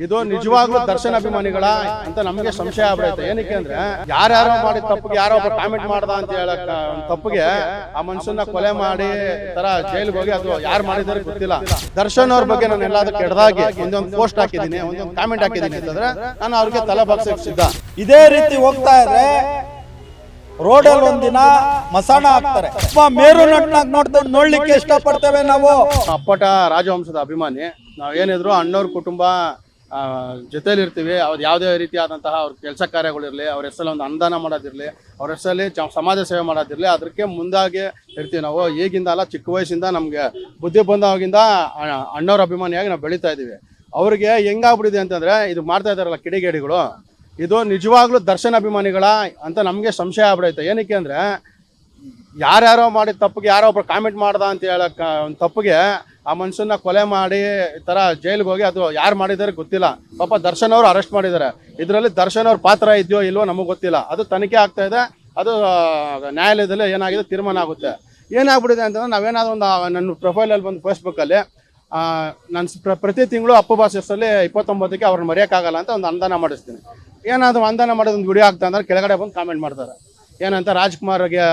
ಇದು ನಿಜವಾಗ್ಲೂ ದರ್ಶನ್ ಅಭಿಮಾನಿಗಳ ಅಂತ ನಮಗೆ ಸಂಶಯ ಆಗ್ಬಿಡುತ್ತೆ. ಏನಕ್ಕೆ ಅಂದ್ರೆ ಯಾರ್ಯಾರೋ ಮಾಡಿದ ತಪ್ಪಿಗೆ ಯಾರೋ ಒಬ್ಬ ಕಾಮೆಂಟ್ ಮಾಡ್ದ ಅಂತ ಹೇಳಕ್ ತಪ್ಪಿಗೆ ಆ ಮನುಷ್ಯನ ಕೊಲೆ ಮಾಡಿ ತರ ಜೈಲಿಗೆ ಹೋಗಿ ಅದು ಯಾರು ಮಾಡಿದಾರೆ ಗೊತ್ತಿಲ್ಲ. ದರ್ಶನ್ ಅವ್ರ ಬಗ್ಗೆ ನಾನು ಎಲ್ಲಾದ್ರೂ ಕೆಟ್ಟದಾಗಿ ಒಂದೊಂದು ಪೋಸ್ಟ್ ಹಾಕಿದ್ದೀನಿ, ಒಂದೊಂದು ಕಾಮೆಂಟ್ ಹಾಕಿದ್ದೀನಿ ಅಂತಂದ್ರೆ ನಾನು ಅವ್ರಿಗೆ ತಲೆ ಬಾಗ್ಸಕ್ಕೆ ಸಿದ್ಧ. ಇದೇ ರೀತಿ ಹೋಗ್ತಾ ಇದ್ರೆ ರೋಡಲ್ಲಿ ಒಂದಿನ ಮಸಾಣ ಹಾಕ್ತಾರೆ. ಮೇರು ನಟ್ನಾಗ್ ನೋಡ್ಲಿಕ್ಕೆ ಇಷ್ಟಪಡ್ತೇವೆ ನಾವು. ಅಪ್ಪಟ ರಾಜವಂಶದ ಅಭಿಮಾನಿ. ನಾವ್ ಏನಿದ್ರು ಅಣ್ಣವ್ರ ಕುಟುಂಬ ಜೊತೆಲಿ ಇರ್ತೀವಿ. ಅವ್ರು ಯಾವುದೇ ರೀತಿಯಾದಂತಹ ಅವ್ರ ಕೆಲಸ ಕಾರ್ಯಗಳಿರಲಿ, ಅವ್ರ ಹೆಸರಲ್ಲಿ ಒಂದು ಅನುದಾನ ಮಾಡೋದಿರಲಿ, ಅವ್ರ ಹೆಸರಲ್ಲಿ ಸಮಾಜ ಸೇವೆ ಮಾಡೋದಿರಲಿ, ಅದಕ್ಕೆ ಮುಂದಾಗಿ ಇರ್ತೀವಿ ನಾವು. ಈಗಿಂದ ಅಲ್ಲ, ಚಿಕ್ಕ ವಯಸ್ಸಿಂದ ನಮಗೆ ಬುದ್ಧಿ ಬಂದಾಗಿಂದ ಅಣ್ಣವ್ರ ಅಭಿಮಾನಿಯಾಗಿ ನಾವು ಬೆಳೀತಾ ಇದ್ದೀವಿ. ಅವ್ರಿಗೆ ಹೆಂಗಾಗ್ಬಿಟ್ಟಿದೆ ಅಂತಂದರೆ, ಇದು ಮಾಡ್ತಾ ಇದ್ದಾರಲ್ಲ ಕಿಡಿಗೇಡಿಗಳು, ಇದು ನಿಜವಾಗ್ಲೂ ದರ್ಶನ್ ಅಭಿಮಾನಿಗಳ ಅಂತ ನಮಗೆ ಸಂಶಯ ಆಗ್ಬಿಡೈತೆ. ಏನಕ್ಕೆ ಅಂದರೆ ಯಾರ್ಯಾರೋ ಮಾಡಿದ ತಪ್ಪಿಗೆ ಯಾರೋ ಒಬ್ರು ಕಾಮೆಂಟ್ ಮಾಡ್ದ ಅಂತ ಹೇಳಕ್ ಒಂದು ತಪ್ಪಿಗೆ ಆ ಮನುಷ್ಯನ ಕೊಲೆ ಮಾಡಿ ಈ ಥರ ಜೈಲಿಗೆ ಹೋಗಿ ಅದು ಯಾರು ಮಾಡಿದ್ದಾರೆ ಗೊತ್ತಿಲ್ಲ. ಪಾಪ ದರ್ಶನ್ ಅವರು ಅರೆಸ್ಟ್ ಮಾಡಿದ್ದಾರೆ. ಇದರಲ್ಲಿ ದರ್ಶನ್ ಅವ್ರ ಪಾತ್ರ ಇದೆಯೋ ಇಲ್ವೋ ನಮಗೆ ಗೊತ್ತಿಲ್ಲ. ಅದು ತನಿಖೆ ಆಗ್ತಾ ಇದೆ. ಅದು ನ್ಯಾಯಾಲಯದಲ್ಲಿ ಏನಾಗಿದೆ ತೀರ್ಮಾನ ಆಗುತ್ತೆ. ಏನಾಗ್ಬಿಟ್ಟಿದೆ ಅಂತಂದ್ರೆ, ನಾವೇನಾದ್ರೂ ಒಂದು ನನ್ನ ಪ್ರೊಫೈಲಲ್ಲಿ ಬಂದು ಫೇಸ್ಬುಕ್ಕಲ್ಲಿ ನಾನು ಪ್ರತಿ ತಿಂಗಳು ಅಪ್ಪು ಬಾಸ್ ಹೆಸರಲ್ಲಿ 29ಕ್ಕೆ ಅವ್ರನ್ನ ಮರೆಯೋಕ್ಕಾಗಲ್ಲ ಅಂತ ಒಂದು ಅನುದಾನ ಮಾಡಿಸ್ತೀನಿ. ಏನಾದರೂ ಅನುದಾನ ಮಾಡೋದು ಒಂದು ವಿಡಿಯೋ ಆಗ್ತಾ ಅಂದ್ರೆ ಕೆಳಗಡೆ ಬಂದು ಕಾಮೆಂಟ್ ಮಾಡ್ತಾರೆ. ಏನಂತ ರಾಜ್ಕುಮಾರ್ಗೆ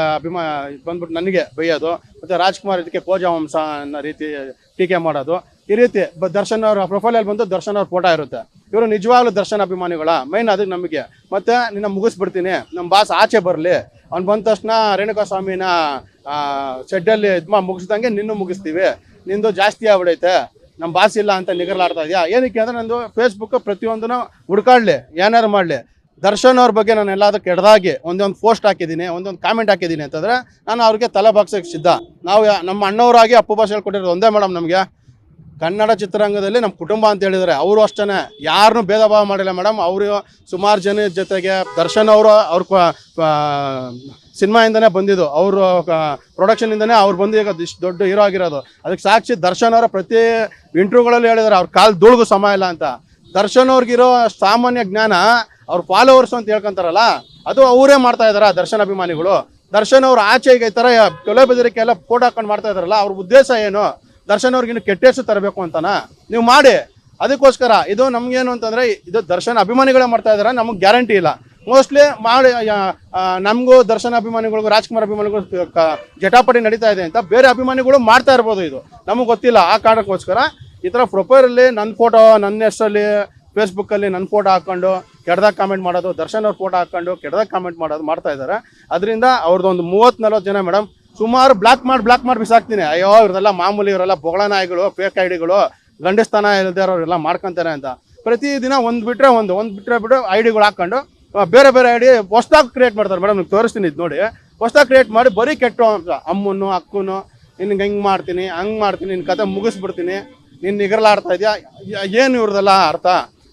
ಬಂದ್ಬಿಟ್ಟು ನನಗೆ ಬೈಯೋದು, ಮತ್ತು ರಾಜ್ಕುಮಾರ್ ಇದಕ್ಕೆ ಕೋಜವಂಶ ಅನ್ನೋ ರೀತಿ ಟೀಕೆ ಮಾಡೋದು. ಈ ರೀತಿ ದರ್ಶನ್ ಅವ್ರ ಪ್ರೊಫೈಲಲ್ಲಿ ಬಂದು ದರ್ಶನ್ ಅವ್ರ ಫೋಟೋ ಇರುತ್ತೆ. ಇವರು ನಿಜವಾಗ್ಲೂ ದರ್ಶನ್ ಅಭಿಮಾನಿಗಳ ಮೈನ್ ಅದಕ್ಕೆ ನಮಗೆ. ಮತ್ತು ನಿನ್ನ ಮುಗಿಸ್ಬಿಡ್ತೀನಿ, ನಮ್ಮ ಬಾಸ್ ಆಚೆ ಬರಲಿ, ಅವ್ನು ಬಂದ ತಕ್ಷಣ ರೇಣುಕಾ ಸ್ವಾಮಿನ ಶೆಡ್ಡಲ್ಲಿ ಮುಗಿಸ್ದಂಗೆ ನಿನ್ನೂ ಮುಗಿಸ್ತೀವಿ, ನಿಂದು ಜಾಸ್ತಿ ಆಗ್ಬಿಡೈತೆ, ನಮ್ಮ ಬಾಸ್ ಇಲ್ಲ ಅಂತ ನಿಗರ್ಲಾಡ್ತಾ ಇದೆಯಾ. ಏನಕ್ಕೆ ಅಂದರೆ ನಂದು ಫೇಸ್ಬುಕ್ ಪ್ರತಿಯೊಂದನ್ನು ಹುಡ್ಕಾಡ್ಲಿ, ಏನಾರು ಮಾಡಲಿ, ದರ್ಶನ್ ಅವ್ರ ಬಗ್ಗೆ ನಾನು ಎಲ್ಲಾದ್ರೂ ಕೆಟ್ಟದಾಗಿ ಒಂದೊಂದು ಪೋಸ್ಟ್ ಹಾಕಿದ್ದೀನಿ, ಒಂದೊಂದು ಕಾಮೆಂಟ್ ಹಾಕಿದ್ದೀನಿ ಅಂತಂದರೆ ನಾನು ಅವ್ರಿಗೆ ತಲೆ ಬಾಗ್ಸಕ್ಕೆ ಸಿದ್ಧ. ನಾವು ನಮ್ಮ ಅಣ್ಣವರಾಗಿ ಅಪ್ಪು ಭಾಷೆ ಹೇಳ್ಕೊಟ್ಟಿರೋದು ಒಂದೇ ಮೇಡಮ್, ನಮಗೆ ಕನ್ನಡ ಚಿತ್ರರಂಗದಲ್ಲಿ ನಮ್ಮ ಕುಟುಂಬ ಅಂತ ಹೇಳಿದ್ದಾರೆ. ಅವರು ಅಷ್ಟೇ ಯಾರನ್ನೂ ಭೇದ ಭಾವ ಮಾಡಿಲ್ಲ ಮೇಡಮ್. ಅವರು ಸುಮಾರು ಜನ ಜೊತೆಗೆ ದರ್ಶನ್ ಅವರು ಅವ್ರ ಸಿನಿಮಾಯಿಂದನೇ ಬಂದಿದ್ದು, ಅವರು ಪ್ರೊಡಕ್ಷನಿಂದನೇ ಅವ್ರು ಬಂದು ಈಗ ಇಷ್ಟು ದೊಡ್ಡ ಹೀರೋ ಆಗಿರೋದು. ಅದಕ್ಕೆ ಸಾಕ್ಷಿ ದರ್ಶನ್ ಅವರ ಪ್ರತಿ ಇಂಟರ್ವ್ಯೂಗಳಲ್ಲಿ ಹೇಳಿದ್ದಾರೆ ಅವ್ರ ಕಾಲು ಧೂಳಿಗೂ ಸಮ ಇಲ್ಲ ಅಂತ. ದರ್ಶನ್ ಅವ್ರಿಗಿರೋ ಸಾಮಾನ್ಯ ಜ್ಞಾನ ಅವ್ರ ಫಾಲೋವರ್ಸ್ ಅಂತ ಹೇಳ್ಕೊಂತಾರಲ್ಲ, ಅದು ಅವರೇ ಮಾಡ್ತಾ ಇದಾರ ದರ್ಶನ್ ಅಭಿಮಾನಿಗಳು. ದರ್ಶನ್ ಅವ್ರು ಆಚೆ ಈಗ ಈ ಥರ ಕೊಲೆ ಬೆದರಿಕೆಲ್ಲ ಫೋಟೋ ಹಾಕೊಂಡು ಮಾಡ್ತಾ ಇದಾರಲ್ಲ, ಅವ್ರ ಉದ್ದೇಶ ಏನು? ದರ್ಶನ್ ಅವ್ರಿಗೆ ಇನ್ನು ಕೆಟ್ಟ ಹೆಸರು ತರಬೇಕು ಅಂತನಾ? ನೀವು ಮಾಡಿ. ಅದಕ್ಕೋಸ್ಕರ ಇದು ನಮಗೇನು ಅಂತಂದರೆ, ಇದು ದರ್ಶನ್ ಅಭಿಮಾನಿಗಳೇ ಮಾಡ್ತಾ ಇದಾರೆ, ನಮಗೆ ಗ್ಯಾರಂಟಿ ಇಲ್ಲ. ಮೋಸ್ಟ್ಲಿ ಮಾಡಿ ನಮಗೂ ದರ್ಶನ್ ಅಭಿಮಾನಿಗಳಿಗೂ ರಾಜ್ಕುಮಾರ್ ಅಭಿಮಾನಿಗಳು ಜಟಾಪಟಿ ನಡೀತಾ ಇದೆ ಅಂತ ಬೇರೆ ಅಭಿಮಾನಿಗಳು ಮಾಡ್ತಾ ಇರ್ಬೋದು. ಇದು ನಮಗೆ ಗೊತ್ತಿಲ್ಲ. ಆ ಕಾರಣಕ್ಕೋಸ್ಕರ ಈ ಥರ ಪ್ರೊಫೈಲಲ್ಲಿ ನನ್ನ ಫೋಟೋ, ನನ್ನ ಹೆಸರಲ್ಲಿ ಫೇಸ್ಬುಕ್ಕಲ್ಲಿ ನನ್ನ ಫೋಟೋ ಹಾಕ್ಕೊಂಡು ಕೆಟ್ಟದಾಗ ಕಾಮೆಂಟ್ ಮಾಡೋದು, ದರ್ಶನ್ ಅವ್ರ ಫೋಟೋ ಹಾಕ್ಕೊಂಡು ಕೆಟ್ಟದಾಗ ಕಾಮೆಂಟ್ ಮಾಡೋದು ಮಾಡ್ತಾ ಇದ್ದಾರೆ. ಅದರಿಂದ ಅವ್ರದ್ದೊಂದು 30-40 ಜನ ಮೇಡಮ್ ಸುಮಾರು ಬ್ಲಾಕ್ ಮಾಡಿ ಬಿಸಾಕ್ತೀನಿ. ಅಯ್ಯೋ ಇವರೆಲ್ಲ ಮಾಮೂಲಿ, ಇವರೆಲ್ಲ ಬೊಗಳ ನಾಯಿಗಳು, ಫೇಕ್ ಐಡಿಗಳು, ಗಂಡಸ್ಥಾನ ಇಲ್ದಿರೋರೆಲ್ಲ ಮಾಡ್ಕೊತಾರೆ ಅಂತ. ಪ್ರತಿದಿನ ಒಂದು ಬಿಟ್ಟರೆ ಐಡಿಗಳು ಹಾಕ್ಕೊಂಡು ಬೇರೆ ಐಡಿ ಹೊಸ್ದಾಗಿ ಕ್ರಿಯೇಟ್ ಮಾಡ್ತಾರೆ ಮೇಡಮ್. ನಿಮ್ಗೆ ತೋರಿಸ್ತೀನಿ, ಇದು ನೋಡಿ. ಹೊಸ್ದಾಗಿ ಕ್ರಿಯೇಟ್ ಮಾಡಿ ಬರೀ ಕೆಟ್ಟು ಅಮ್ಮನ್ನು ಅಕ್ಕನು ನಿನ್ಗೆ ಹೆಂಗೆ ಮಾಡ್ತೀನಿ, ಹಂಗೆ ಮಾಡ್ತೀನಿ, ನಿನ್ನ ಕತೆ ಮುಗಿಸ್ಬಿಡ್ತೀನಿ, ನಿನ್ನ ನಿಗರ್ಲಾಡ್ತಾ ಇದೆಯಾ, ಏನು ಇವ್ರದೆಲ್ಲ ಅರ್ಥ.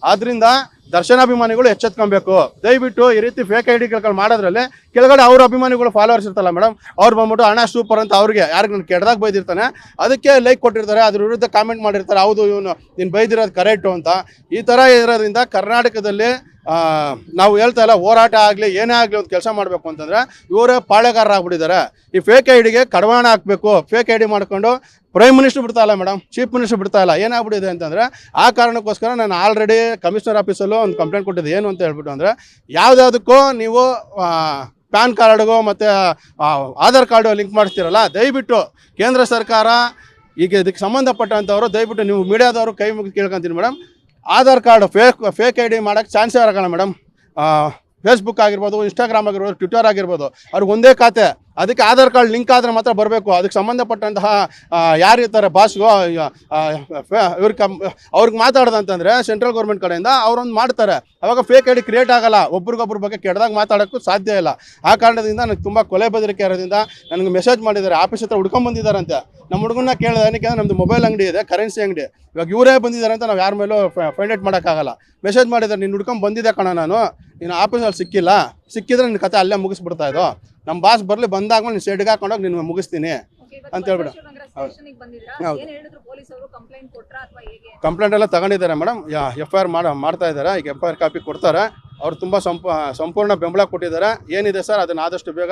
ಆದ್ದರಿಂದ ದರ್ಶನ್ ಅಭಿಮಾನಿಗಳು ಎಚ್ಚೆತ್ಕೊಬೇಕು. ದಯವಿಟ್ಟು ಈ ರೀತಿ ಫೇಕ್ ಐಡಿ ಮಾಡೋದ್ರಲ್ಲಿ ಕೆಳಗಡೆ ಅವ್ರ ಅಭಿಮಾನಿಗಳು ಫಾಲೋವರ್ಸ್ ಇರ್ತಲ್ಲ ಮೇಡಮ್, ಅವ್ರು ಬಂದ್ಬಿಟ್ಟು ಹಣ ಸೂಪರ್ ಅಂತ ಅವ್ರಿಗೆ ಯಾರಿಗೆ ನಾನು ಕೆಟ್ಟದಾಗ ಬೈದಿರ್ತಾನೆ ಅದಕ್ಕೆ ಲೈಕ್ ಕೊಟ್ಟಿರ್ತಾರೆ, ಅದ್ರ ವಿರುದ್ಧ ಕಾಮೆಂಟ್ ಮಾಡಿರ್ತಾರೆ, ಹೌದು ಇವನು ನೀನು ಬೈದಿರೋದು ಕರೆಕ್ಟು ಅಂತ. ಈ ಥರ ಇರೋದ್ರಿಂದ ಕರ್ನಾಟಕದಲ್ಲಿ ನಾವು ಹೇಳ್ತಾ ಇಲ್ಲ, ಹೋರಾಟ ಆಗಲಿ ಏನೇ ಆಗಲಿ ಒಂದು ಕೆಲಸ ಮಾಡಬೇಕು ಅಂತಂದರೆ ಇವರೇ ಪಾಳೆಗಾರರಾಗ್ಬಿಟ್ಟಿದ್ದಾರೆ. ಈ ಫೇಕ್ ಐಡಿಗೆ ಕಡಿವಾಣ ಹಾಕಬೇಕು. ಫೇಕ್ ಐಡಿ ಮಾಡ್ಕೊಂಡು ಪ್ರೈಮ್ ಮಿನಿಸ್ಟರ್ ಬಿಡ್ತಾ ಇಲ್ಲ ಮೇಡಮ್, ಚೀಫ್ ಮಿನಿಸ್ಟರ್ ಬಿಡ್ತಾ ಇಲ್ಲ. ಏನಾಗ್ಬಿಟ್ಟಿದೆ ಅಂತಂದರೆ, ಆ ಕಾರಣಕ್ಕೋಸ್ಕರ ನಾನು ಆಲ್ರೆಡಿ ಕಮಿಷನರ್ ಆಫೀಸಲ್ಲೂ ಒಂದು ಕಂಪ್ಲೇಂಟ್ ಕೊಟ್ಟಿದ್ದೆ. ಏನು ಅಂತ ಹೇಳ್ಬಿಟ್ಟು ಅಂದರೆ, ಯಾವುದ್ಯಾವುದಕ್ಕೂ ನೀವು ಪ್ಯಾನ್ ಕಾರ್ಡ್ಗೂ ಮತ್ತು ಆಧಾರ್ ಕಾರ್ಡು ಲಿಂಕ್ ಮಾಡಿಸ್ತೀರಲ್ಲ, ದಯವಿಟ್ಟು ಕೇಂದ್ರ ಸರ್ಕಾರ ಈಗ ಇದಕ್ಕೆ ಸಂಬಂಧಪಟ್ಟಂಥವ್ರು ದಯವಿಟ್ಟು ನೀವು ಮೀಡಿಯಾದವರು ಕೈ ಮುಗಿದು ಕೇಳ್ಕೊತೀನಿ madam, Aadhaar card fake ID ಮಾಡೋಕ್ಕೆ ಚಾನ್ಸೇ ಇರೋಲ್ಲ ಮೇಡಮ್. ಫೇಸ್ಬುಕ್ ಆಗಿರ್ಬೋದು, ಇನ್ಸ್ಟಾಗ್ರಾಮ್ ಆಗಿರ್ಬೋದು, ಟ್ವಿಟರ್ ಆಗಿರ್ಬೋದು, ಅವ್ರಿಗೆ ಒಂದೇ ಖಾತೆ. ಅದಕ್ಕೆ ಆಧಾರ್ ಕಾರ್ಡ್ ಲಿಂಕ್ ಆದರೆ ಮಾತ್ರ ಬರಬೇಕು. ಅದಕ್ಕೆ ಸಂಬಂಧಪಟ್ಟಂತಹ ಯಾರು ಇರ್ತಾರೆ ಬಾಸ್ಗೋ ಅವ್ರಿಗೆ ಮಾತಾಡ್ದಂತಂದರೆ ಸೆಂಟ್ರಲ್ ಗೌರ್ಮೆಂಟ್ ಕಡೆಯಿಂದ ಅವರೊಂದು ಮಾಡ್ತಾರೆ. ಅವಾಗ ಫೇಕ್ ಐಡಿ ಕ್ರಿಯೇಟ್ ಆಗಲ್ಲ. ಒಬ್ರಿಗೊಬ್ರ ಬಗ್ಗೆ ಕೆಟ್ಟದಾಗ ಮಾತಾಡೋಕ್ಕೂ ಸಾಧ್ಯ ಇಲ್ಲ. ಆ ಕಾರಣದಿಂದ ನನಗೆ ತುಂಬ ಕೊಲೆ ಬೆದರಿಕೆ ಇರೋದ್ರಿಂದ ನನಗೆ ಮೆಸೇಜ್ ಮಾಡಿದ್ದಾರೆ, ಆಫೀಸ್ ಹತ್ರ ಹುಡ್ಕೊಂಬಂದಿದ್ದಾರಂತೆ. ನಮ್ಮ ಹುಡುಗನ್ನ ಕೇಳಿದೆ, ಏನಕ್ಕೆ ನಮ್ಮದು ಮೊಬೈಲ್ ಅಂಗಡಿ ಇದೆ, ಕರೆನ್ಸಿ ಅಂಗಡಿ, ಇವಾಗ ಇವರೇ ಬಂದಿದ್ದಾರೆ ಅಂತ ನಾವು ಯಾರ ಮೇಲೂ ಫೈಂಡ್ ಔಟ್ ಮಾಡೋಕ್ಕಾಗಲ್ಲ. ಮೆಸೇಜ್ ಮಾಡಿದ್ದಾರೆ, ನೀನು ಹುಡ್ಕೊಂಡು ಬಂದಿದ್ದೆ ಕಣ, ನಾನು ನೀನು ಆಫೀಸಲ್ಲಿ ಸಿಕ್ಕಿದ್ರೆ ನಿನ್ನ ಕತೆ ಅಲ್ಲೇ ಮುಗಿಸ್ಬಿಡ್ತಾ ಇದ್ದೋ, ನಮ್ಮ ಬಾಸ್ ಬರಲಿ, ಬಂದಾದ್ಮೇಲೆ ನೀನು ಶೆಡ್ಗೆ ಹಾಕೊಂಡೋಗಿ ನಿನ್ನ ಮುಗಿಸ್ತೀನಿ ಅಂತ ಹೇಳ್ಬಿಟ್ಟು. ಕಂಪ್ಲೇಂಟ್ ಎಲ್ಲ ತಗೊಂಡಿದ್ದಾರೆ ಮೇಡಮ್, FIR ಮಾಡ್ತಾ ಇದ್ದಾರೆ. ಈಗ FIR ಕಾಪಿ ಕೊಡ್ತಾರೆ. ಅವ್ರು ತುಂಬ ಸಂಪೂರ್ಣ ಬೆಂಬಲ ಕೊಟ್ಟಿದ್ದಾರೆ. ಏನಿದೆ ಸರ್ ಅದನ್ನು ಆದಷ್ಟು ಬೇಗ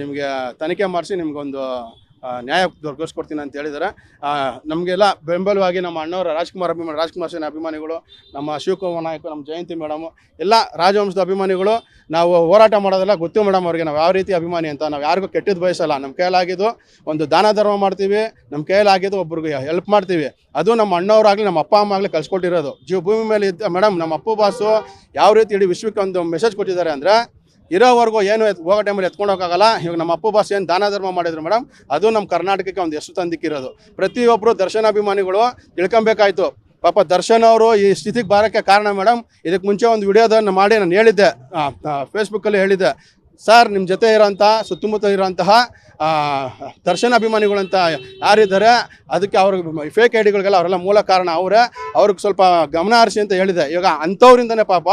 ನಿಮಗೆ ತನಿಖೆ ಮಾಡಿಸಿ ನಿಮಗೊಂದು ನ್ಯಾಯ ದೊರಕಿಸ್ಕೊಡ್ತೀನಿ ಅಂತ ಹೇಳಿದ್ದಾರೆ. ನಮಗೆಲ್ಲ ಬೆಂಬಲವಾಗಿ ನಮ್ಮ ಅಣ್ಣವರ ರಾಜ್ಕುಮಾರ್ ಸೇನೆ ಅಭಿಮಾನಿಗಳು, ನಮ್ಮ ಶಿವಕುಮಾರ್ ನಾಯಕ್, ನಮ್ಮ ಜಯಂತಿ ಮೇಡಮು, ಎಲ್ಲ ರಾಜವಂಶದ ಅಭಿಮಾನಿಗಳು ನಾವು ಹೋರಾಟ ಮಾಡೋದೆಲ್ಲ ಗೊತ್ತು ಮೇಡಮ್ ಅವ್ರಿಗೆ ನಾವು ಯಾವ ರೀತಿ ಅಭಿಮಾನಿ ಅಂತ. ನಾವು ಯಾರಿಗೂ ಕೆಟ್ಟದ್ದು ಬಯಸಲ್ಲ. ನಮ್ಮ ಕೈಲಾಗಿದ್ದು ಒಂದು ದಾನ ಧರ್ಮ ಮಾಡ್ತೀವಿ, ನಮ್ಮ ಕೈಲಾಗಿದ್ದು ಒಬ್ರಿಗೆ ಹೆಲ್ಪ್ ಮಾಡ್ತೀವಿ. ಅದು ನಮ್ಮ ಅಣ್ಣವರಾಗಲಿ ನಮ್ಮ ಅಪ್ಪ ಅಮ್ಮ ಆಗಲಿ ಕಳ್ಸಿಕೊಟ್ಟಿರೋದು. ಭೂಮಿ ಮೇಲೆ ಇದ್ದ ಮೇಡಮ್ ನಮ್ಮ ಅಪ್ಪು ಬಾಸು ಯಾವ ರೀತಿ ಇಡೀ ವಿಶ್ವಕ್ಕೆ ಒಂದು ಮೆಸೇಜ್ ಕೊಟ್ಟಿದ್ದಾರೆ ಅಂದರೆ, ಇರೋವರೆಗೂ ಏನು ಹೋಗೋ ಟೈಮಲ್ಲಿ ಎತ್ಕೊಂಡು ಹೋಗೋಕ್ಕಾಗಲ್ಲ. ಇವಾಗ ನಮ್ಮ ಅಪ್ಪು ಬಾಸ್ ಏನು ದಾನ ಧರ್ಮ ಮಾಡಿದ್ರು ಮೇಡಮ್, ಅದು ನಮ್ಮ ಕರ್ನಾಟಕಕ್ಕೆ ಒಂದು ಎಷ್ಟು ತಂದಿಕ್ಕಿರೋದು. ಪ್ರತಿಯೊಬ್ಬರು ದರ್ಶನ್ ಅಭಿಮಾನಿಗಳು ತಿಳ್ಕೊಬೇಕಾಯ್ತು. ಪಾಪ ದರ್ಶನ್ ಅವರು ಈ ಸ್ಥಿತಿಗೆ ಬರೋಕ್ಕೆ ಕಾರಣ ಮೇಡಮ್, ಇದಕ್ಕೆ ಮುಂಚೆ ಒಂದು ವಿಡಿಯೋದನ್ನು ಮಾಡಿ ನಾನು ಹೇಳಿದ್ದೆ, ಫೇಸ್ಬುಕ್ಕಲ್ಲಿ ಹೇಳಿದ್ದೆ, ಸರ್ ನಿಮ್ಮ ಜೊತೆ ಇರೋಂಥ ಸುತ್ತಮುತ್ತ ಇರೋಂತಹ ದರ್ಶನ್ ಅಭಿಮಾನಿಗಳಂತ ಯಾರಿದ್ದಾರೆ ಅದಕ್ಕೆ ಅವ್ರಿಗೆ ಫೇಕ್ ಐಡಿಗಳಿಗೆಲ್ಲ ಅವರೆಲ್ಲ ಮೂಲ ಕಾರಣ ಅವರೇ. ಅವ್ರಿಗೆ ಸ್ವಲ್ಪ ಗಮನ ಹರಿಸಿ ಅಂತ ಹೇಳಿದೆ. ಇವಾಗ ಅಂಥವ್ರಿಂದನೇ ಪಾಪ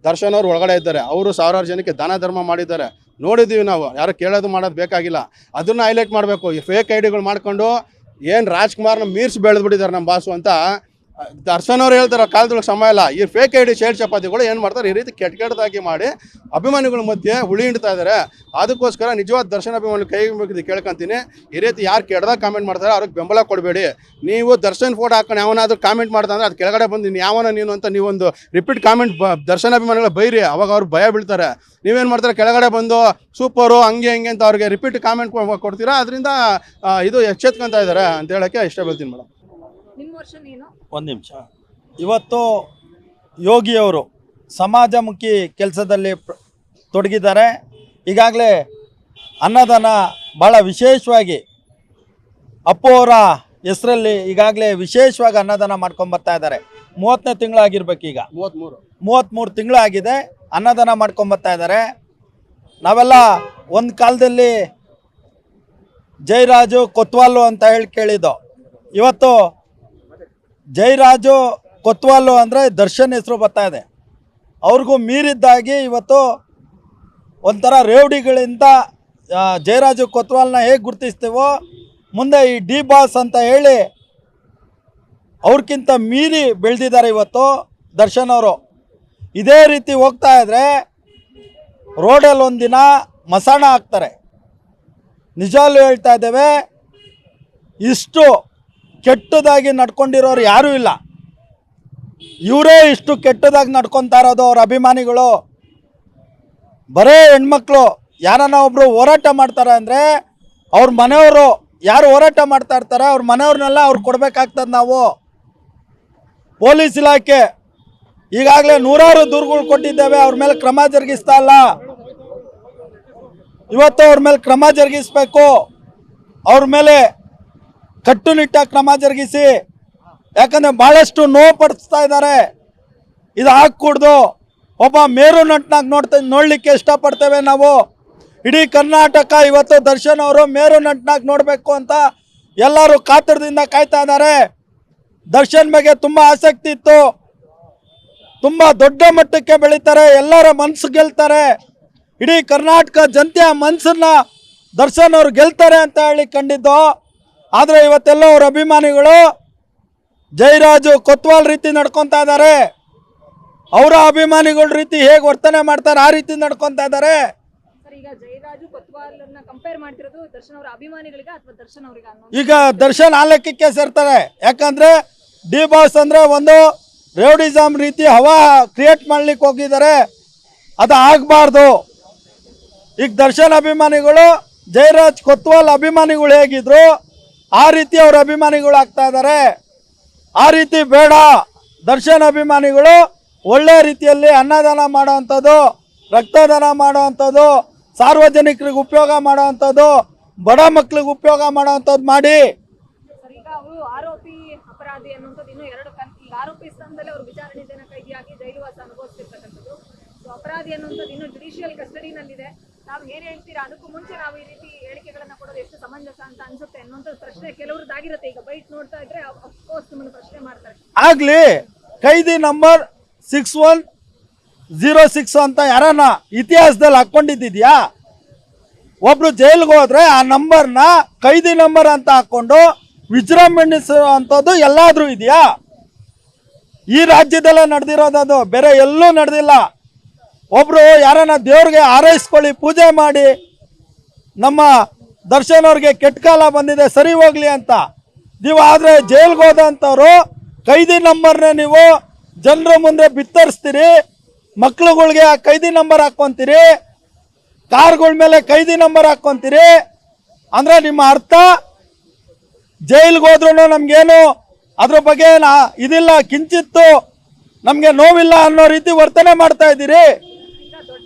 ದರ್ಶನ್ ಅವ್ರು ಒಳಗಡೆ ಇದ್ದಾರೆ. ಅವರು ಸಾವಿರಾರು ಜನಕ್ಕೆ ದಾನ ಧರ್ಮ ಮಾಡಿದ್ದಾರೆ, ನೋಡಿದ್ದೀವಿ ನಾವು. ಯಾರು ಕೇಳೋದು ಮಾಡೋದು ಬೇಕಾಗಿಲ್ಲ. ಅದನ್ನು ಹೈಲೈಟ್ ಮಾಡಬೇಕು. ಈ ಫೇಕ್ ಐಡಿಗಳು ಮಾಡ್ಕೊಂಡು ಏನು ರಾಜ್ಕುಮಾರ್ನ ಮೀರ್ಸಿ ಬೆಳೆದ್ಬಿಟ್ಟಿದ್ದಾರೆ ನಮ್ಮ ಬಾಸು ಅಂತ ದರ್ಶನ್ ಅವ್ರು ಹೇಳ್ತಾರೆ. ಕಾಲದೊಳಗೆ ಸಮಯ ಇಲ್ಲ. ಈ ಫೇಕ್ ಐಡಿ ಶೇರ್ ಚಪಾತಿಗಳು ಏನು ಮಾಡ್ತಾರೆ, ಈ ರೀತಿ ಕೆಟ್ಟದಾಗಿ ಮಾಡಿ ಅಭಿಮಾನಿಗಳ ಮಧ್ಯೆ ಹುಳಿ ಹಿಂಡ್ತಾ ಇದ್ದಾರೆ. ಅದಕ್ಕೋಸ್ಕರ ನಿಜವಾದ ದರ್ಶನ ಅಭಿಮಾನಿಗಳು ಕೈ ಮುಗಿದು ಕೇಳ್ಕೊಂತೀನಿ, ಈ ರೀತಿ ಯಾರು ಕೆಟ್ಟದಾಗ ಕಾಮೆಂಟ್ ಮಾಡ್ತಾರೆ ಅವ್ರಿಗೆ ಬೆಂಬಲ ಕೊಡಬೇಡಿ. ನೀವು ದರ್ಶನ್ ಫೋಟೋ ಹಾಕೊಂಡು ಯಾವನಾದ್ರೂ ಕಾಮೆಂಟ್ ಮಾಡ್ತಾರೆ ಅದು ಕೆಳಗಡೆ ಬಂದು ನೀನು ಅಂತ ನೀವೊಂದು ರಿಪೀಟ್ ಕಾಮೆಂಟ್ ದರ್ಶನ ಅಭಿಮಾನಿಗಳ ಬೈರಿ, ಅವಾಗ ಅವ್ರು ಭಯ ಬೀಳ್ತಾರೆ. ನೀವೇನು ಮಾಡ್ತಾರೆ, ಕೆಳಗಡೆ ಬಂದು ಸೂಪರು ಹಂಗೆ ಹಿಂಗೆ ಅಂತ ಅವ್ರಿಗೆ ರಿಪೀಟ್ ಕಾಮೆಂಟ್ ಕೊಡ್ತೀರಾ. ಅದರಿಂದ ಇದು ಎಚ್ಚೆತ್ಕೊಂತ ಇದ್ದಾರೆ ಅಂತ ಹೇಳೋಕ್ಕೆ ಇಷ್ಟಪಡ್ತೀನಿ ಮೇಡಮ್. ಒಂದು ನಿಮಿಷ. ಇವತ್ತು ಯೋಗಿಯವರು ಸಮಾಜಮುಖಿ ಕೆಲಸದಲ್ಲಿ ತೊಡಗಿದ್ದಾರೆ. ಈಗಾಗಲೇ ಅನ್ನದಾನ ಭಾಳ ವಿಶೇಷವಾಗಿ ಅಪ್ಪು ಅವರ ಹೆಸರಲ್ಲಿ ಈಗಾಗಲೇ ವಿಶೇಷವಾಗಿ ಅನ್ನದಾನ ಮಾಡ್ಕೊಂಬರ್ತಾ ಇದ್ದಾರೆ. 30ನೇ ತಿಂಗಳಾಗಿರ್ಬೇಕು, ಈಗ 33 ತಿಂಗಳಾಗಿದೆ ಅನ್ನದಾನ ಮಾಡ್ಕೊಂಬರ್ತಾ ಇದ್ದಾರೆ. ನಾವೆಲ್ಲ ಒಂದು ಕಾಲದಲ್ಲಿ ಜಯರಾಜು ಕೊತ್ವಾಲು ಅಂತ ಹೇಳಿ ಕೇಳಿದ್ದು. ಇವತ್ತು ಜಯರಾಜು ಕೊತ್ವಾಲು ಅಂದರೆ ದರ್ಶನ್ ಹೆಸರು ಬರ್ತಾ ಇದೆ. ಅವ್ರಿಗೂ ಮೀರಿದ್ದಾಗಿ ಇವತ್ತು ಒಂಥರ ರೇವಡಿಗಳಿಂದ ಜಯರಾಜು ಕೊತ್ವಾಲ್ನ ಹೇಗೆ ಗುರುತಿಸ್ತೀವೋ ಮುಂದೆ ಈ ಡಿ ಬಾಸ್ ಅಂತ ಹೇಳಿ ಅವ್ರಿಗಿಂತ ಮೀರಿ ಬೆಳೆದಿದ್ದಾರೆ ಇವತ್ತು ದರ್ಶನ್ ಅವರು. ಇದೇ ರೀತಿ ಹೋಗ್ತಾ ಇದ್ರೆ ರೋಡಲ್ಲಿ ಒಂದಿನ ಮಸಾಣ ಹಾಕ್ತಾರೆ. ನಿಜಾಲು ಹೇಳ್ತಾ ಇದ್ದೇವೆ, ಇಷ್ಟು ಕೆಟ್ಟದಾಗಿ ನಡ್ಕೊಂಡಿರೋರು ಯಾರೂ ಇಲ್ಲ. ಇವರೇ ಇಷ್ಟು ಕೆಟ್ಟದಾಗಿ ನಡ್ಕೊತಾ ಇರೋದು ಅವ್ರ ಅಭಿಮಾನಿಗಳು. ಬರೇ ಹೆಣ್ಮಕ್ಳು ಯಾರನ್ನ ಒಬ್ರು ಹೋರಾಟ ಮಾಡ್ತಾರೆ ಅಂದರೆ ಅವ್ರ ಮನೆಯವರು ಯಾರು ಹೋರಾಟ ಮಾಡ್ತಾ ಇರ್ತಾರೆ ಅವ್ರ ಮನೆಯವ್ರನ್ನೆಲ್ಲ ಅವ್ರು ಕೊಡಬೇಕಾಗ್ತದೆ. ನಾವು ಪೊಲೀಸ್ ಇಲಾಖೆ ಈಗಾಗಲೇ 100 ದೂರುಗಳು ಕೊಟ್ಟಿದ್ದೇವೆ, ಅವ್ರ ಮೇಲೆ ಕ್ರಮ ಜರುಗಿಸ್ತಾ ಇಲ್ಲ. ಇವತ್ತು ಅವ್ರ ಮೇಲೆ ಕ್ರಮ ಜರುಗಿಸ್ಬೇಕು. ಅವ್ರ ಮೇಲೆ ಕಟ್ಟುನಿಟ್ಟಾಗಿ ಕ್ರಮ ಜರುಗಿಸಿ. ಯಾಕಂದರೆ ಭಾಳಷ್ಟು ನೋವು ಪಡಿಸ್ತಾ ಇದ್ದಾರೆ. ಇದು ಹಾಕೂಡ್ದು. ಒಬ್ಬ ಮೇರು ನಟನಾಗಿ ನೋಡಲಿಕ್ಕೆ ಇಷ್ಟಪಡ್ತೇವೆ ನಾವು. ಇಡೀ ಕರ್ನಾಟಕ ಇವತ್ತು ದರ್ಶನ್ ಅವರು ಮೇರು ನಟನಾಗಿ ನೋಡಬೇಕು ಅಂತ ಎಲ್ಲರೂ ಕಾತರದಿಂದ ಕಾಯ್ತಾ ಇದ್ದಾರೆ. ದರ್ಶನ್ ಬಗ್ಗೆ ತುಂಬ ಆಸಕ್ತಿ ಇತ್ತು. ತುಂಬ ದೊಡ್ಡ ಮಟ್ಟಕ್ಕೆ ಬೆಳೀತಾರೆ, ಎಲ್ಲರ ಮನಸ್ಸು ಗೆಲ್ತಾರೆ. ಇಡೀ ಕರ್ನಾಟಕ ಜನತೆಯ ಮನಸ್ಸನ್ನು ದರ್ಶನ್ ಅವರು ಗೆಲ್ತಾರೆ ಅಂತ ಹೇಳಿ ಕಂಡಿದ್ದು. ಆದರೆ ಇವತ್ತೆಲ್ಲ ಅವ್ರ ಅಭಿಮಾನಿಗಳು ಜಯರಾಜು ಕೊತ್ವಾಲ್ ರೀತಿ ನಡ್ಕೊತಾ ಇದ್ದಾರೆ. ಅವರ ಅಭಿಮಾನಿಗಳ ರೀತಿ ಹೇಗೆ ವರ್ತನೆ ಮಾಡ್ತಾರೆ ಆ ರೀತಿ ನಡ್ಕೊತಾ ಇದ್ದಾರೆ. ಈಗ ದರ್ಶನ್ ಆ ಲೆಕ್ಕಕ್ಕೆ ಸೇರ್ತಾರೆ. ಯಾಕಂದ್ರೆ ಡಿ ಬಾಸ್ ಅಂದ್ರೆ ಒಂದು ರೇವಡಿಸಮ್ ರೀತಿ ಹವಾ ಕ್ರಿಯೇಟ್ ಮಾಡ್ಲಿಕ್ಕೆ ಹೋಗಿದ್ದಾರೆ. ಅದು ಆಗಬಾರ್ದು. ಈಗ ದರ್ಶನ್ ಅಭಿಮಾನಿಗಳು ಜಯರಾಜ್ ಕೊತ್ವಾಲ್ ಅಭಿಮಾನಿಗಳು ಹೇಗಿದ್ರು ಆ ರೀತಿ ಅವ್ರ ಅಭಿಮಾನಿಗಳು ಆಗ್ತಾ ಇದ್ದಾರೆ. ಆ ರೀತಿ ಬೇಡ. ದರ್ಶನ್ ಅಭಿಮಾನಿಗಳು ಒಳ್ಳೆ ರೀತಿಯಲ್ಲಿ ಅನ್ನದಾನ ಮಾಡೋವಂಥದ್ದು, ರಕ್ತದಾನ ಮಾಡೋವಂಥದ್ದು, ಸಾರ್ವಜನಿಕರಿಗೆ ಉಪಯೋಗ ಮಾಡೋವಂಥದ್ದು, ಬಡ ಮಕ್ಕಳಿಗೆ ಉಪಯೋಗ ಮಾಡೋವಂಥದ್ದು ಮಾಡಿ. ಅಪರಾಧಿ ಅನ್ನುವಂಥದ್ದು ಇನ್ನು ಜುಡಿಷಿಯಲ್ ಕಸ್ಟಡಿನಲ್ಲಿದೆ. ನಾವು ಏನ್ ಹೇಳ್ತೀರಾ, ಅದಕ್ಕೂ ಮುಂಚೆ ನಾವು ಈ ರೀತಿ ಹೇಳಿಕೆಗಳನ್ನ ಕೊಡೋದು ಎಷ್ಟು ಸಮಂಜಸ ಅಂತ ಅನ್ಸುತ್ತೆ ಅನ್ನುವಂಥ ಪ್ರಶ್ನೆ ಕೆಲವ್ರದ್ದಾಗಿರುತ್ತೆ. ಈಗ ಬೈಟ್ ನೋಡ್ತಾ ಇದ್ರೆ ಅಫ್ಕೋರ್ಸ್ ನಿಮ್ಮನ್ನು ಪ್ರಶ್ನೆ ಮಾಡ್ತಾರೆ. ಆಗ್ಲಿ, ಕೈದಿ ನಂಬರ್ 6106 ಅಂತ ಯಾರನ್ನ ಇತಿಹಾಸದಲ್ಲಿ ಹಾಕೊಂಡಿದ್ಯಾ? ಒಬ್ರು ಜೈಲ್ಗೆ ಹೋದ್ರೆ ಆ ನಂಬರ್ನ ಕೈದಿ ನಂಬರ್ ಅಂತ ಹಾಕೊಂಡು ವಿಜೃಂಭಿಸುವಂಥದ್ದು ಎಲ್ಲಾದ್ರೂ ಇದೆಯಾ? ಈ ರಾಜ್ಯದಲ್ಲೇ ನಡೆದಿರೋದು, ಬೇರೆ ಎಲ್ಲೂ ನಡೆದಿಲ್ಲ. ಒಬ್ರು ಯಾರನ್ನ ದೇವ್ರಿಗೆ ಆರೈಸ್ಕೊಳ್ಳಿ, ಪೂಜೆ ಮಾಡಿ, ನಮ್ಮ ದರ್ಶನ್ ಅವ್ರಿಗೆ ಕೆಟ್ಟ ಕಾಲ ಬಂದಿದೆ, ಸರಿ ಹೋಗ್ಲಿ ಅಂತ. ನೀವು ಆದರೆ ಜೈಲ್ಗೆ ಹೋದಂಥವ್ರು ಕೈದಿ ನಂಬರ್ನೇ ನೀವು ಜನರ ಮುಂದೆ ಬಿತ್ತರಿಸ್ತೀರಿ, ಮಕ್ಳುಗಳಿಗೆ ಆ ಕೈದಿ ನಂಬರ್ ಹಾಕ್ಕೊಂತೀರಿ, ಕಾರ್ಗಳ ಮೇಲೆ ಕೈದಿ ನಂಬರ್ ಹಾಕ್ಕೊಂತೀರಿ. ಅಂದರೆ ನಿಮ್ಮ ಅರ್ಥ ಜೈಲ್ಗೆ ಹೋದ್ರೂ ನಮಗೇನು ಅದ್ರ ಬಗ್ಗೆ ಇದಿಲ್ಲ, ಕಿಂಚಿತ್ತು ನಮಗೆ ನೋವಿಲ್ಲ ಅನ್ನೋ ರೀತಿ ವರ್ತನೆ ಮಾಡ್ತಾ ಇದ್ದೀರಿ.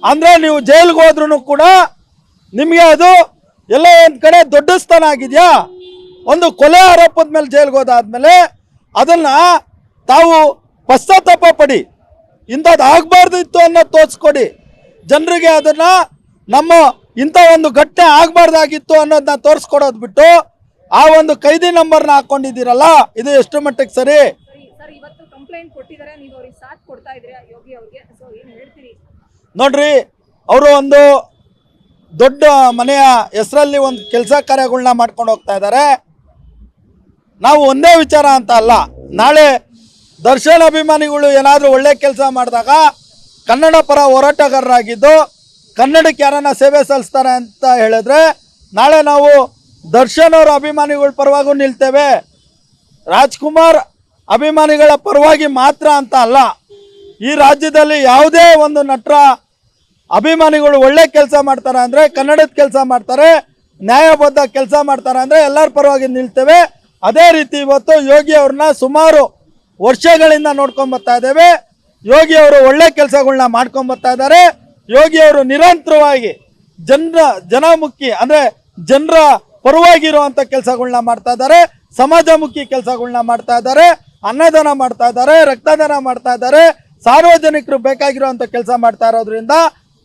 ಅಂದರೆ ನೀವು ಜೈಲ್ಗೆ ಹೋದ್ರೂ ಕೂಡ ನಿಮಗೆ ಅದು ಎಲ್ಲ ಒಂದು ಕಡೆ ದೊಡ್ಡ ಸ್ಥಾನ ಆಗಿದೆಯಾ? ಒಂದು ಕೊಲೆ ಆರೋಪದ ಮೇಲೆ ಜೈಲ್ಗೆ ಹೋದಾದ್ಮೇಲೆ ಅದನ್ನು ತಾವು ಪಶ್ಚಾತ್ತಾಪ ಪಡಿ, ಇಂಥದ್ದು ಆಗಬಾರ್ದು ಇತ್ತು ಅನ್ನೋ ತೋರಿಸ್ಕೊಡಿ ಜನರಿಗೆ. ಅದನ್ನು ನಮ್ಮ ಇಂಥ ಒಂದು ಘಟನೆ ಆಗಬಾರ್ದಾಗಿತ್ತು ಅನ್ನೋದನ್ನ ತೋರಿಸ್ಕೊಡೋದು ಬಿಟ್ಟು ಆ ಒಂದು ಕೈದಿ ನಂಬರ್ನ ಹಾಕ್ಕೊಂಡಿದ್ದೀರಲ್ಲ, ಇದು ಎಷ್ಟು ಮಟ್ಟಿಗೆ ಸರಿ? ಸರ್, ಇವತ್ತು ಕಂಪ್ಲೇಂಟ್ ಕೊಟ್ಟಿದ್ದಾರೆ, ನೀವು ಅವ್ರಿಗೆ ಸಾಥ್ ಕೊಡ್ತಾ ಇದ್ದೀರಾ ಯೋಗಿ ಅವ್ರಿಗೆ, ಸೊ ಏನು ಹೇಳ್ತೀರಿ? ನೋಡ್ರಿ, ಅವರು ಒಂದು ದೊಡ್ಡ ಮನೆಯ ಹೆಸರಲ್ಲಿ ಒಂದು ಕೆಲಸ ಕಾರ್ಯಗಳನ್ನ ಮಾಡ್ಕೊಂಡು ಹೋಗ್ತಾ ಇದ್ದಾರೆ. ನಾವು ಒಂದೇ ವಿಚಾರ ಅಂತ ಅಲ್ಲ, ನಾಳೆ ದರ್ಶನ್ ಅಭಿಮಾನಿಗಳು ಏನಾದರೂ ಒಳ್ಳೆ ಕೆಲಸ ಮಾಡಿದಾಗ ಕನ್ನಡ ಪರ ಹೋರಾಟಗಾರರಾಗಿದ್ದು ಕನ್ನಡಕ್ಕೆ ಯಾರನ್ನ ಸೇವೆ ಸಲ್ಲಿಸ್ತಾರೆ ಅಂತ ಹೇಳಿದ್ರೆ ನಾಳೆ ನಾವು ದರ್ಶನ್ ಅವರ ಅಭಿಮಾನಿಗಳ ಪರವಾಗೂ ನಿಲ್ತೇವೆ. ರಾಜ್ಕುಮಾರ್ ಅಭಿಮಾನಿಗಳ ಪರವಾಗಿ ಮಾತ್ರ ಅಂತ ಅಲ್ಲ, ಈ ರಾಜ್ಯದಲ್ಲಿ ಯಾವುದೇ ಒಂದು ನಟರ ಅಭಿಮಾನಿಗಳು ಒಳ್ಳೆ ಕೆಲಸ ಮಾಡ್ತಾರೆ ಅಂದರೆ, ಕನ್ನಡದ ಕೆಲಸ ಮಾಡ್ತಾರೆ, ನ್ಯಾಯಬದ್ಧ ಕೆಲಸ ಮಾಡ್ತಾರೆ ಅಂದರೆ ಎಲ್ಲರ ಪರವಾಗಿ ನಿಲ್ತೇವೆ. ಅದೇ ರೀತಿ ಇವತ್ತು ಯೋಗಿ ಅವ್ರನ್ನ ಸುಮಾರು ವರ್ಷಗಳಿಂದ ನೋಡ್ಕೊಂಡು ಬರ್ತಾ ಇದ್ದೇವೆ. ಯೋಗಿ ಅವರು ಒಳ್ಳೆ ಕೆಲಸಗಳನ್ನ ಮಾಡ್ಕೊಂಡು ಬರ್ತಾ ಇದ್ದಾರೆ. ಯೋಗಿ ಅವರು ನಿರಂತರವಾಗಿ ಜನಮುಖಿ ಅಂದರೆ ಜನರ ಪರವಾಗಿರುವಂಥ ಕೆಲಸಗಳನ್ನ ಮಾಡ್ತಾ ಇದ್ದಾರೆ, ಸಮಾಜಮುಖಿ ಕೆಲಸಗಳನ್ನ ಮಾಡ್ತಾ ಇದ್ದಾರೆ, ಅನ್ನದಾನ ಮಾಡ್ತಾ ಇದ್ದಾರೆ, ರಕ್ತದಾನ ಮಾಡ್ತಾ ಇದ್ದಾರೆ, ಸಾರ್ವಜನಿಕರು ಬೇಕಾಗಿರುವಂಥ ಕೆಲಸ ಮಾಡ್ತಾ ಇರೋದ್ರಿಂದ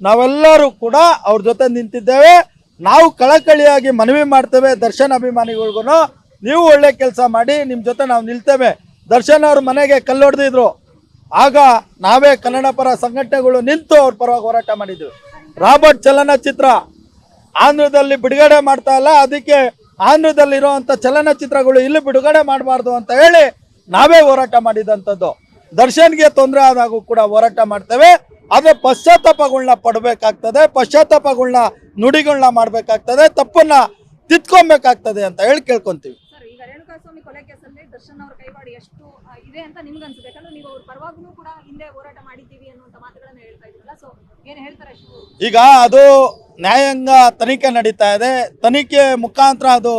ನಾವೆಲ್ಲರೂ ಕೂಡ ಅವ್ರ ಜೊತೆ ನಿಂತಿದ್ದೇವೆ. ನಾವು ಕಳಕಳಿಯಾಗಿ ಮನವಿ ಮಾಡ್ತೇವೆ ದರ್ಶನ್ ಅಭಿಮಾನಿಗಳಿಗೂ, ನೀವು ಒಳ್ಳೆ ಕೆಲಸ ಮಾಡಿ, ನಿಮ್ಮ ಜೊತೆ ನಾವು ನಿಲ್ತೇವೆ. ದರ್ಶನ್ ಅವ್ರ ಮನೆಗೆ ಕಲ್ಲೊಡೆದಿದ್ರು, ಆಗ ನಾವೇ ಕನ್ನಡ ಪರ ಸಂಘಟನೆಗಳು ನಿಂತು ಅವ್ರ ಪರವಾಗಿ ಹೋರಾಟ ಮಾಡಿದ್ವಿ. ರಾಬರ್ಟ್ ಚಲನಚಿತ್ರ ಆಂಧ್ರದಲ್ಲಿ ಬಿಡುಗಡೆ ಮಾಡ್ತಾ ಇಲ್ಲ, ಅದಕ್ಕೆ ಆಂಧ್ರದಲ್ಲಿರುವಂಥ ಚಲನಚಿತ್ರಗಳು ಇಲ್ಲಿ ಬಿಡುಗಡೆ ಮಾಡಬಾರ್ದು ಅಂತ ಹೇಳಿ ನಾವೇ ಹೋರಾಟ ಮಾಡಿದಂಥದ್ದು. ದರ್ಶನ್ಗೆ ತೊಂದರೆ ಆದಾಗೂ ಕೂಡ ಹೋರಾಟ ಮಾಡ್ತೇವೆ. ಆದರೆ ಪಶ್ಚಾತ್ತಾಪಗಳನ್ನ ಪಡಬೇಕಾಗ್ತದೆ, ಪಶ್ಚಾತ್ತಾಪಗಳನ್ನ ನುಡಿಗಳನ್ನ ಮಾಡಬೇಕಾಗ್ತದೆ, ತಪ್ಪನ್ನ ತಿದ್ಕೊಬೇಕಾಗ್ತದೆ ಅಂತ ಹೇಳಿ ಕೇಳ್ಕೊಂತೀವಿ. ಸರ್, ಈಗ ರೇಣುಕಾಸ್ವಾಮಿ ಕೊಲೆ ಕೇಸಲ್ಲಿ ದರ್ಶನ್ ಅವರ ಕೈವಾಡ ಎಷ್ಟು ಇದೆ ಅಂತ ನಿಮ್ಗೆ ಅನ್ಸುತ್ತೆ? ಯಾಕಂದ್ರೆ ನೀವು ಅವ್ರ ಪರವಾಗೂ ಕೂಡ ಹಿಂದೆ ಹೋರಾಟ ಮಾಡಿದ್ದೀವಿ ಅನ್ನುವಂಥ ಮಾತುಗಳನ್ನ ಹೇಳ್ತಾ ಇದ್ರಲ್ಲ, ಸೊ ಏನು ಹೇಳ್ತಾರೆ? ಈಗ ಅದು ನ್ಯಾಯಾಂಗ ತನಿಖೆ ನಡೀತಾ ಇದೆ, ತನಿಖೆ ಮುಖಾಂತರ ಅದು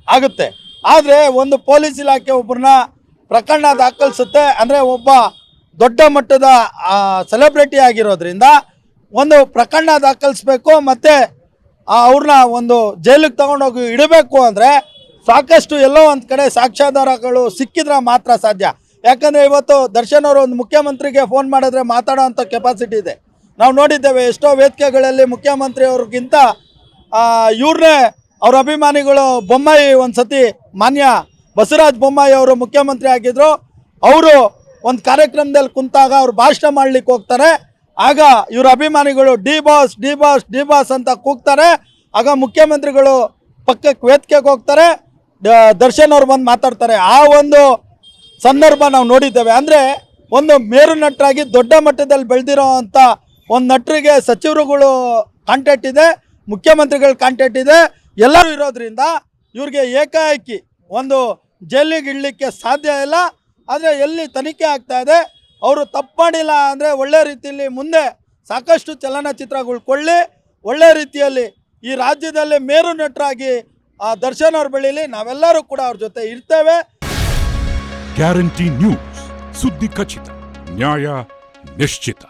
ಆಗುತ್ತೆ. ಆದರೆ ಒಂದು ಪೊಲೀಸ್ ಇಲಾಖೆ ಒಬ್ಬರನ್ನ ಪ್ರಕರಣ ದಾಖಲಿಸುತ್ತೆ ಅಂದರೆ ಒಬ್ಬ ದೊಡ್ಡ ಮಟ್ಟದ ಸೆಲೆಬ್ರಿಟಿ ಆಗಿರೋದ್ರಿಂದ ಒಂದು ಪ್ರಕರಣ ದಾಖಲಿಸ್ಬೇಕು, ಮತ್ತು ಅವ್ರನ್ನ ಒಂದು ಜೈಲಿಗೆ ತಗೊಂಡೋಗಿ ಇಡಬೇಕು ಅಂದರೆ ಸಾಕಷ್ಟು ಎಲ್ಲೋ ಒಂದು ಕಡೆ ಸಾಕ್ಷ್ಯಾಧಾರಗಳು ಸಿಕ್ಕಿದ್ರೆ ಮಾತ್ರ ಸಾಧ್ಯ. ಯಾಕಂದರೆ ಇವತ್ತು ದರ್ಶನ್ ಅವರು ಒಂದು ಮುಖ್ಯಮಂತ್ರಿಗೆ ಫೋನ್ ಮಾಡಿದ್ರೆ ಮಾತಾಡೋ ಅಂಥ ಕೆಪಾಸಿಟಿ ಇದೆ. ನಾವು ನೋಡಿದ್ದೇವೆ ಎಷ್ಟೋ ವೇದಿಕೆಗಳಲ್ಲಿ ಮುಖ್ಯಮಂತ್ರಿ ಅವ್ರಿಗಿಂತ ಇವ್ರನ್ನೇ ಅವ್ರ ಅಭಿಮಾನಿಗಳು. ಬೊಮ್ಮಾಯಿ ಒಂದು ಸತಿ ಮಾನ್ಯ ಬಸವರಾಜ ಬೊಮ್ಮಾಯಿ ಅವರು ಮುಖ್ಯಮಂತ್ರಿ ಆಗಿದ್ರು, ಅವರು ಒಂದು ಕಾರ್ಯಕ್ರಮದಲ್ಲಿ ಕುಂತಾಗ ಅವ್ರು ಭಾಷಣ ಮಾಡ್ಲಿಕ್ಕೆ ಹೋಗ್ತಾರೆ, ಆಗ ಇವ್ರ ಅಭಿಮಾನಿಗಳು D boss D boss D boss ಅಂತ ಕೂಗ್ತಾರೆ. ಆಗ ಮುಖ್ಯಮಂತ್ರಿಗಳು ಪಕ್ಕಕ್ಕೆ ವೇದಿಕೆಗೆ ಹೋಗ್ತಾರೆ, ದರ್ಶನ್ ಅವ್ರು ಬಂದು ಮಾತಾಡ್ತಾರೆ. ಆ ಒಂದು ಸಂದರ್ಭ ನಾವು ನೋಡಿದ್ದೇವೆ. ಅಂದರೆ ಒಂದು ಮೇರು ನಟರಾಗಿ ದೊಡ್ಡ ಮಟ್ಟದಲ್ಲಿ ಬೆಳೆದಿರೋ ಅಂಥ ಒಂದು ನಟರಿಗೆ ಸಚಿವರುಗಳು ಕಾಂಟ್ಯಾಕ್ಟ್ ಇದೆ, ಮುಖ್ಯಮಂತ್ರಿಗಳ ಕಾಂಟ್ಯಾಕ್ಟ್ ಇದೆ, ಎಲ್ಲರೂ ಇರೋದ್ರಿಂದ ಇವ್ರಿಗೆ ಏಕಾಏಕಿ ಒಂದು ಜೈಲಿಗೆ ಇಡಲಿಕ್ಕೆ ಸಾಧ್ಯ ಇಲ್ಲ. ಆದರೆ ಎಲ್ಲಿ ತನಿಖೆ ಆಗ್ತಾ ಇದೆ, ಅವರು ತಪ್ಪು ಮಾಡಿಲ್ಲ ಅಂದರೆ ಒಳ್ಳೆ ರೀತಿಯಲ್ಲಿ ಮುಂದೆ ಸಾಕಷ್ಟು ಚಲನಚಿತ್ರಗಳು ಕೊಳ್ಳಿ, ಒಳ್ಳೆ ರೀತಿಯಲ್ಲಿ ಈ ರಾಜ್ಯದಲ್ಲಿ ಮೇರು ನಟರಾಗಿ ದರ್ಶನ್ ಅವ್ರು ಬೆಳೀಲಿ. ನಾವೆಲ್ಲರೂ ಕೂಡ ಅವ್ರ ಜೊತೆ ಇರ್ತೇವೆ. ಗ್ಯಾರಂಟಿ ನ್ಯೂಸ್, ಸುದ್ದಿ ಖಚಿತ, ನ್ಯಾಯ ನಿಶ್ಚಿತ.